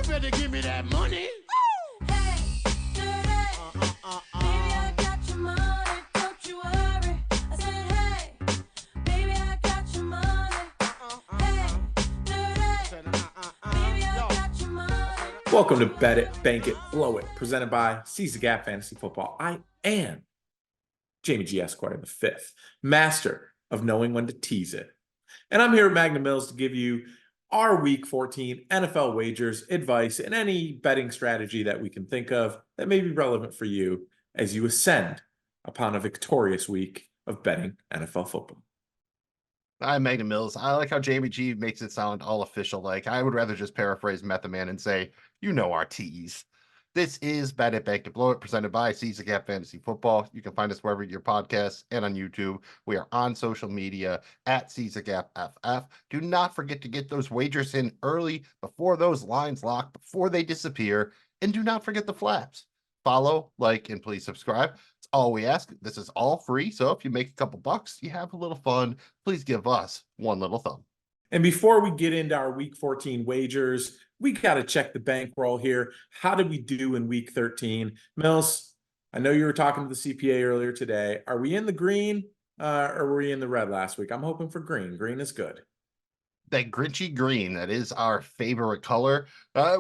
better give me that money. Hey, dirty. Baby, I got your money, don't you worry. I said, hey, baby, I got your money. Hey, dirty. Baby, I got your money. Welcome to Bet It, Bank It, Blow It, presented by Caesar Gap Fantasy Football. I am Jamie G. Esquire the fifth, master of knowing when to tease it. And I'm here at Magnum Mills to give you our Week 14 NFL wagers, advice, and any betting strategy that we can think of that may be relevant for you as you ascend upon a victorious week of betting NFL football. I'm Magnum Mills. I like how Jamie G makes it sound all official. Like I would rather just paraphrase Method Man and say, you know our tease. This is Bet It, Bank It, Blow It, presented by Caesar Gap Fantasy Football. You can find us wherever your podcasts and on YouTube. We are on social media at Caesar Gap FF. Do not forget to get those wagers in early before those lines lock, before they disappear. And do not forget the flaps. Follow, like, and please subscribe. It's all we ask. This is all free. So if you make a couple bucks, you have a little fun, please give us one little thumb. And before we get into our Week 14 wagers, we got to check the bankroll here. How did we do in Week 13? Mills, I know you were talking to the CPA earlier today. Are we in the green or were we in the red last week? I'm hoping for green. Green is good. That grinchy green, that is our favorite color.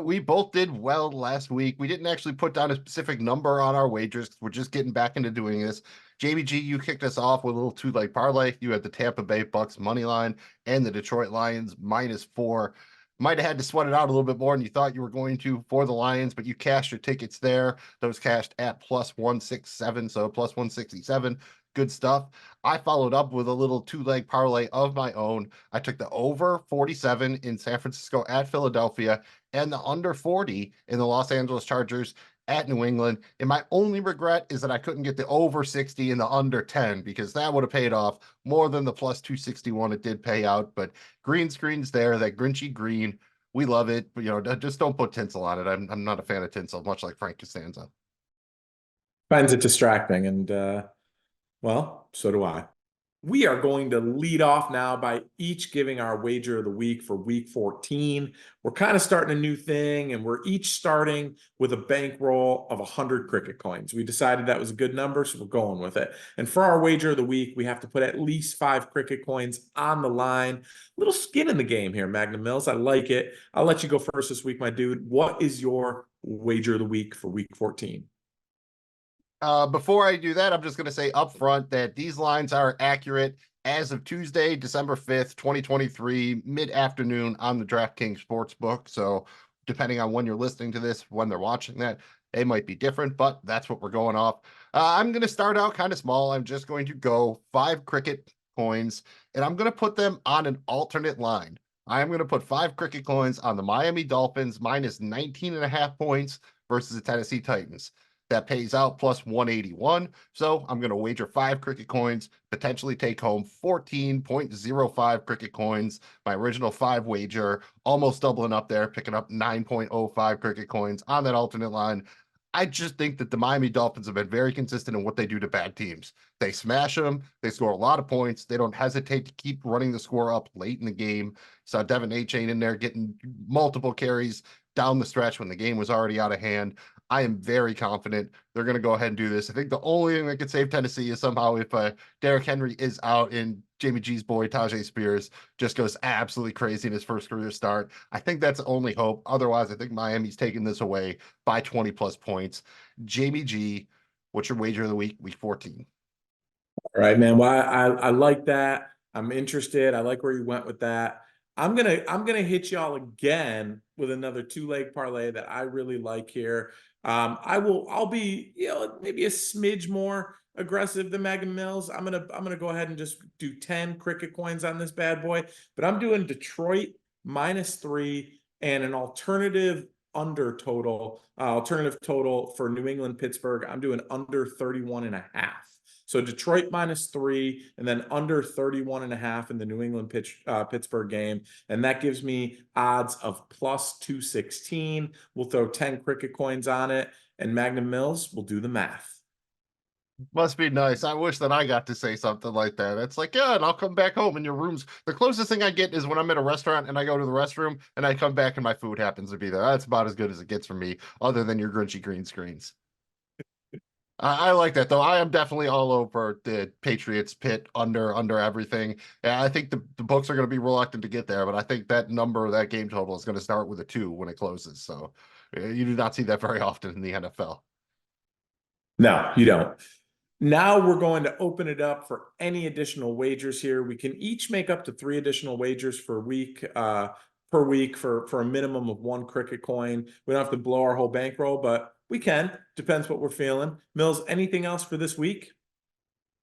We both did well last week. We didn't actually put down a specific number on our wagers. We're just getting back into doing this. JBG, you kicked us off with a little two-leg parlay. You had the Tampa Bay Bucks money line and the Detroit Lions -4. Might have had to sweat it out a little bit more than you thought you were going to for the Lions, but you cashed your tickets there. Those cashed at +167, so +167. Good stuff. I followed up with a little two-leg parlay of my own. I took the over 47 in San Francisco at Philadelphia and the under 40 in the Los Angeles Chargers at New England. And my only regret is that I couldn't get the over 60 and the under 10 because that would have paid off more than the +261 it did pay out. But green screen's there, that grinchy green. We love it. But, just don't put tinsel on it. I'm not a fan of tinsel, much like Frank Costanza. Finds it distracting, and well, so do I. We are going to lead off now by each giving our wager of the week for Week 14. We're kind of starting a new thing, and we're each starting with a bankroll of 100 cricket coins. We decided that was a good number, so we're going with it. And for our wager of the week, we have to put at least 5 cricket coins on the line. Little skin in the game here, Magnum Mills. I like it. I'll let you go first this week, my dude. What is your wager of the week for Week 14? Before I do that, I'm just going to say up front that these lines are accurate as of Tuesday, December 5th, 2023, mid-afternoon on the DraftKings Sportsbook. So depending on when you're listening to this, when they're watching that, they might be different, but that's what we're going off. I'm going to start out kind of small. I'm just going to go 5 cricket coins, and I'm going to put them on an alternate line. I'm going to put 5 cricket coins on the Miami Dolphins -19.5 points versus the Tennessee Titans. That pays out +181. So I'm going to wager 5 cricket coins, potentially take home 14.05 cricket coins. My original 5 wager, almost doubling up there, picking up 9.05 cricket coins on that alternate line. I just think that the Miami Dolphins have been very consistent in what they do to bad teams. They smash them. They score a lot of points. They don't hesitate to keep running the score up late in the game. Saw Devin A-Chain in there getting multiple carries down the stretch when the game was already out of hand. I am very confident they're going to go ahead and do this. I think the only thing that could save Tennessee is somehow if Derrick Henry is out and Jamie G's boy, Tajay Spears, just goes absolutely crazy in his first career start. I think that's the only hope. Otherwise, I think Miami's taking this away by 20+ points. Jamie G, what's your wager of the week, Week 14? All right, man. Well, I like that. I'm interested. I like where you went with that. I'm gonna hit y'all again with another 2-leg parlay that I really like here. I'll be, maybe a smidge more aggressive than Magnum Mills. I'm gonna go ahead and just do 10 cricket coins on this bad boy, but I'm doing Detroit -3 and an alternative total for New England Pittsburgh. I'm doing under 31.5. So Detroit -3 and then under 31.5 in the New England Pittsburgh game. And that gives me odds of +216. We'll throw 10 cricket coins on it. And Magnum Mills will do the math. Must be nice. I wish that I got to say something like that. It's like, yeah, and I'll come back home and your room's the closest thing I get is when I'm at a restaurant and I go to the restroom and I come back and my food happens to be there. That's about as good as it gets from me, other than your grinchy green screens. I like that though. I am definitely all over the Patriots pit under everything. Yeah, I think the books are going to be reluctant to get there, but I think that number, that game total, is going to start with a 2 when it closes. So you do not see that very often in the NFL. No, you don't. Now we're going to open it up for any additional wagers here. We can each make up to 3 additional wagers per week for a minimum of 1 cricket coin. We don't have to blow our whole bankroll, but we can. Depends what we're feeling. Mills, anything else for this week?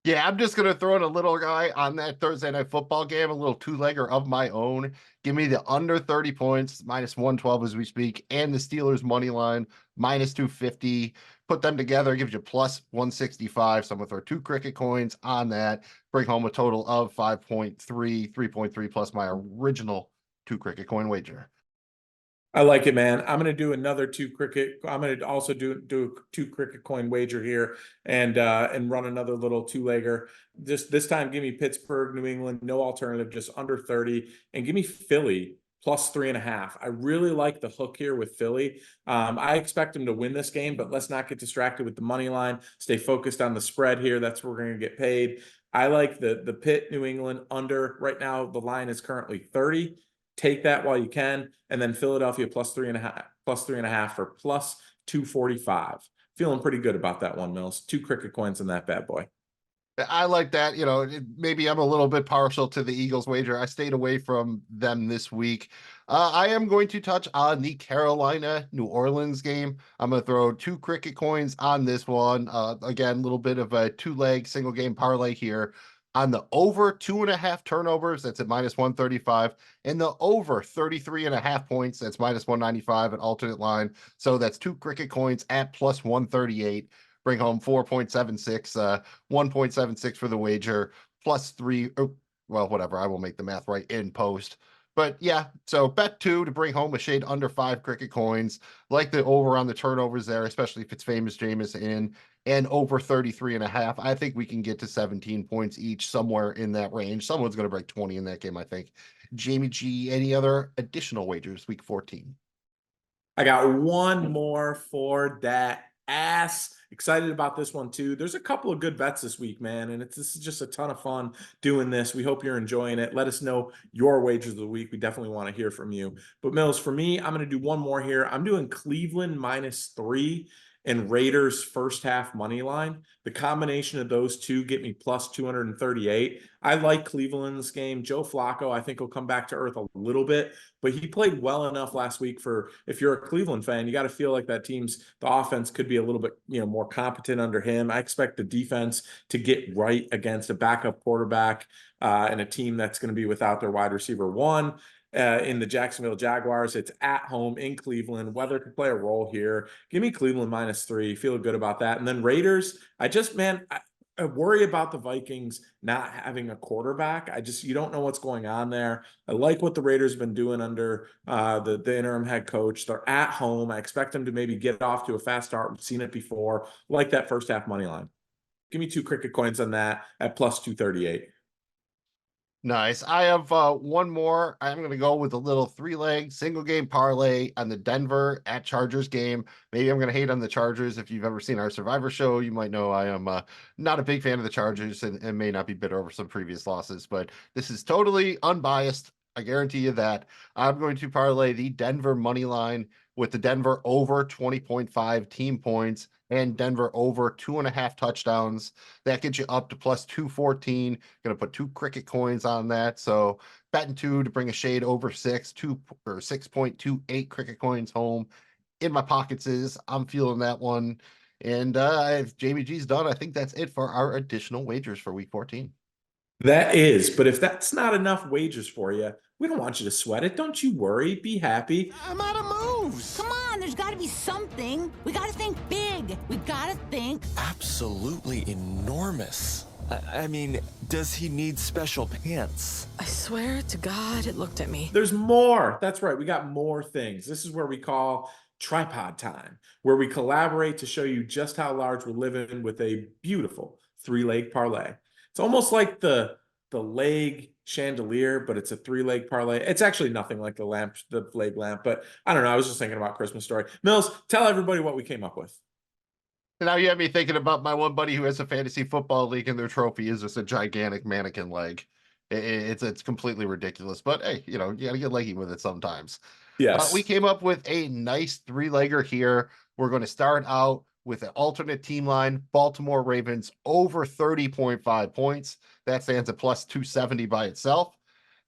Yeah, I'm just gonna throw in a little guy on that Thursday night football game, a little two-legger of my own. Give me the under 30 points, minus 112 as we speak, and the Steelers money line, minus 250. Put them together, gives you plus 165. So I'm gonna throw 2 cricket coins on that, bring home a total of 5.3, 3.3 plus my original 2 cricket coin wager. I like it, man. I'm gonna do another 2 cricket. I'm gonna also do a 2 cricket coin wager here and run another little 2-legger. Just this time, give me Pittsburgh, New England, no alternative, just under 30, and give me Philly plus 3.5. I really like the hook here with Philly. I expect them to win this game, but let's not get distracted with the money line. Stay focused on the spread here. That's where we're gonna get paid. I like the Pitt New England under. Right now, the line is currently 30. Take that while you can, and then Philadelphia plus 3.5 for plus 245. Feeling pretty good about that one, Mills. 2 cricket coins in that bad boy. I like that. Maybe I'm a little bit partial to the Eagles wager. I stayed away from them this week. I am going to touch on the Carolina New Orleans game. I'm going to throw 2 cricket coins on this one. Again, a little bit of a 2-leg single game parlay here on the over 2.5 turnovers. That's at minus 135, and the over 33.5 points. That's minus 195 at alternate line. So that's 2 cricket coins at plus 138. Bring home 4.76, 1.76 for the wager, plus 3. Well, whatever. I will make the math right in post. But yeah, so bet 2 to bring home a shade under 5 cricket coins. Like the over on the turnovers there, especially if it's famous Jameis in, and over 33.5. I think we can get to 17 points each, somewhere in that range. Someone's going to break 20 in that game, I think. Jamie G, any other additional wagers week 14? I got one more for that ass. Excited about this one too. There's a couple of good bets this week, man, and this is just a ton of fun doing this. We hope you're enjoying it. Let us know your wagers of the week. We definitely want to hear from you. But Mills, for me, I'm going to do one more here. I'm doing Cleveland minus 3 and Raiders first half money line. The combination of those two get me plus 238. I like Cleveland in this game. Joe Flacco, I think, will come back to earth a little bit, but he played well enough last week for, if you're a Cleveland fan, you got to feel like that the offense could be a little bit, more competent under him. I expect the defense to get right against a backup quarterback and a team that's going to be without their wide receiver 1. In the Jacksonville Jaguars. It's at home in Cleveland. Weather could play a role here. Give me Cleveland minus 3. Feel good about that. And then Raiders, I worry about the Vikings not having a quarterback. You don't know what's going on there. I like what the Raiders have been doing under the interim head coach. They're at home. I expect them to maybe get off to a fast start. We've seen it before. Like that first half money line. Give me 2 cricket coins on that at plus 238. Nice. I have one more. I'm going to go with a little 3-leg single game parlay on the Denver at Chargers game. Maybe I'm going to hate on the Chargers. If you've ever seen our Survivor show, you might know I am not a big fan of the Chargers and may not be bitter over some previous losses, but this is totally unbiased. I guarantee you that. I'm going to parlay the Denver money line with the Denver over 20.5 team points and Denver over 2.5 touchdowns. That gets you up to plus 214. Going to put 2 cricket coins on that. So betting 2 to bring a shade over 6.28 cricket coins home. In my pockets I'm feeling that one. And if Jamie G's done, I think that's it for our additional wagers for week 14. That is, but if that's not enough wagers for you, we don't want you to sweat it. Don't you worry. Be happy. I'm out of moves. Come on, there's got to be something. We got to think big. We got to think absolutely enormous. I mean, does he need special pants? I swear to God, it looked at me. There's more. That's right. We got more things. This is where we call tripod time, where we collaborate to show you just how large we're living with a beautiful three-leg parlay. It's almost like the leg chandelier, but it's a three-leg parlay. It's actually nothing like the leg lamp, but I don't know. I was just thinking about Christmas story. Mills, tell everybody what we came up with. Now you have me thinking about my one buddy who has a fantasy football league and their trophy is just a gigantic mannequin leg. It's completely ridiculous, but hey, you gotta get leggy with it sometimes. We Yes. came up with a nice three-legger here. We're going to start out with an alternate team line, Baltimore Ravens over 30.5 points. That stands at plus 270 by itself.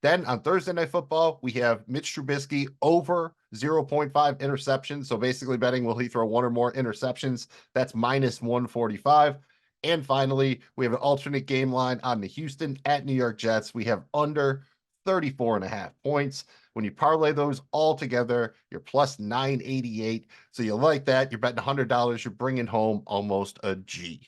Then on Thursday Night Football, we have Mitch Trubisky over 0.5 interceptions. So basically betting will he throw one or more interceptions? That's minus 145. And finally, we have an alternate game line on the Houston at New York Jets. We have under 34.5 points. When you parlay those all together, you're plus 988. So you like that. You're betting $100. You're bringing home almost a G.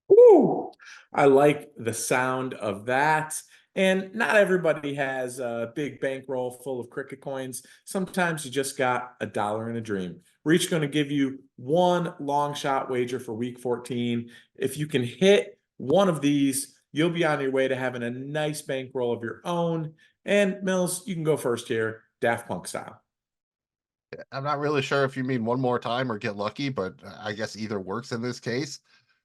Woo! I like the sound of that. And not everybody has a big bankroll full of cricket coins. Sometimes you just got a dollar and a dream. We're each going to give you one long shot wager for week 14. If you can hit one of these, you'll be on your way to having a nice bankroll of your own. And Mills, you can go first here, Daft Punk style. I'm not really sure if you mean one more time or get lucky, but I guess either works in this case.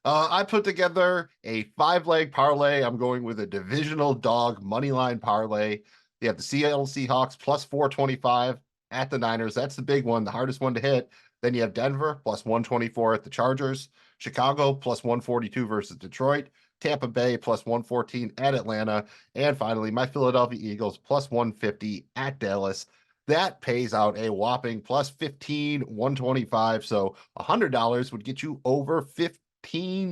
I put together a 5-leg parlay. I'm going with a divisional dog money line parlay. You have the Seattle Seahawks plus 425 at the Niners. That's the big one, the hardest one to hit. Then you have Denver plus 124 at the Chargers, Chicago plus 142 versus Detroit, Tampa Bay plus 114 at Atlanta, and finally my Philadelphia Eagles plus 150 at Dallas. That pays out a whopping plus 15, 125. So $100 would get you over 15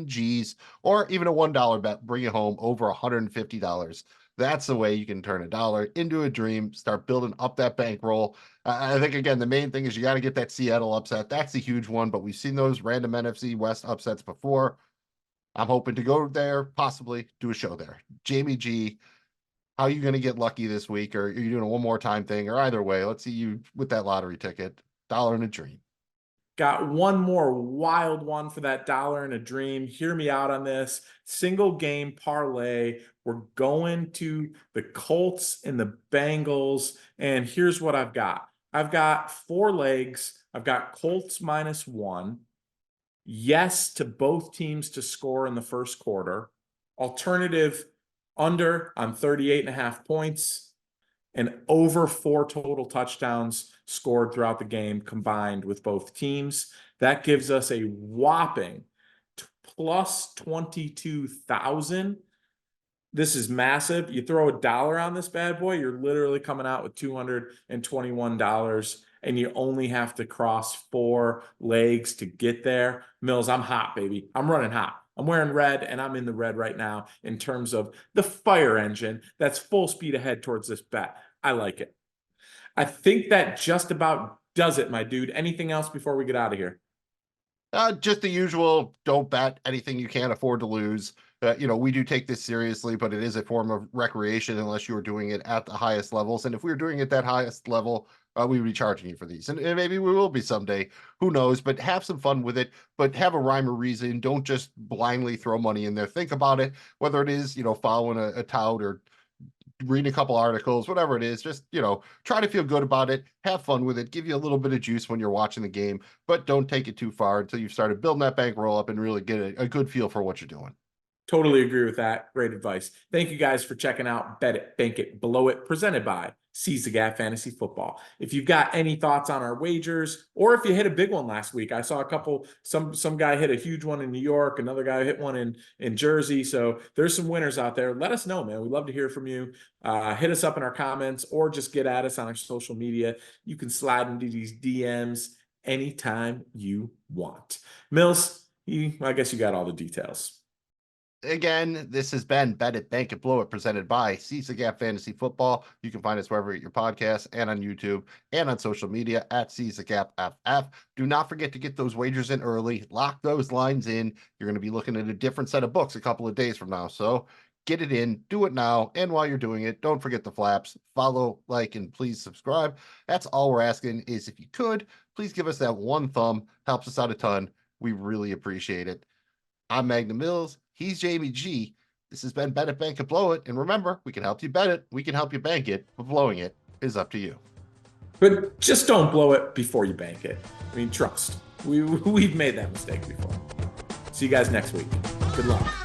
G's, or even a $1 bet, bring you home over $150. That's the way you can turn a dollar into a dream, start building up that bankroll. I think, again, the main thing is you got to get that Seattle upset. That's the huge one, but we've seen those random NFC West upsets before. I'm hoping to go there, possibly do a show there. Jamie G, how are you going to get lucky this week? Or are you doing a one more time thing? Or either way, let's see you with that lottery ticket. Dollar and a dream. Got one more wild one for that dollar and a dream. Hear me out on this. Single game parlay. We're going to the Colts and the Bengals. And here's what I've got. I've got 4 legs. I've got Colts -1. Yes to both teams to score in the first quarter. Alternative under on 38.5 points. And over 4 total touchdowns scored throughout the game combined with both teams. That gives us a whopping plus 22,000. This is massive. You throw a dollar on this bad boy, you're literally coming out with $221, and you only have to cross 4 legs to get there. Mills, I'm hot, baby. I'm running hot. I'm wearing red, and I'm in the red right now in terms of the fire engine that's full speed ahead towards this bet. I like it. I think that just about does it, my dude. Anything else before we get out of here? Just the usual, don't bet anything you can't afford to lose. We do take this seriously, but it is a form of recreation unless you are doing it at the highest levels. And if we were doing it at that highest level, we would be charging you for these. And maybe we will be someday. Who knows? But have some fun with it. But have a rhyme or reason. Don't just blindly throw money in there. Think about it, whether it is, following a tout or read a couple articles, whatever it is, just, try to feel good about it, have fun with it, give you a little bit of juice when you're watching the game, but don't take it too far until you've started building that bankroll up and really get a good feel for what you're doing. Totally agree with that. Great advice. Thank you guys for checking out Bet It, Bank It, Blow It, presented by Seize the Gap Fantasy Football. If you've got any thoughts on our wagers, or if you hit a big one last week, I saw a couple, some guy hit a huge one in New York, another guy hit one in Jersey. So there's some winners out there. Let us know, man. We'd love to hear from you. Hit us up in our comments or just get at us on our social media. You can slide into these DMs anytime you want. Mills, I guess you got all the details. Again, this has been Bet It, Bank It, Blow It, presented by CISA Gap Fantasy Football. You can find us wherever you get your podcasts and on YouTube and on social media at CISA Gap FF. Do not forget to get those wagers in early. Lock those lines in. You're going to be looking at a different set of books a couple of days from now. So get it in, do it now. And while you're doing it, don't forget the flaps. Follow, like, and please subscribe. That's all we're asking is if you could, please give us that one thumb. Helps us out a ton. We really appreciate it. I'm Magnum Mills. He's Jamie G. This has been Bet It, Bank It, Blow It. And remember, we can help you bet it. We can help you bank it. But blowing it is up to you. But just don't blow it before you bank it. I mean, trust. We've made that mistake before. See you guys next week. Good luck.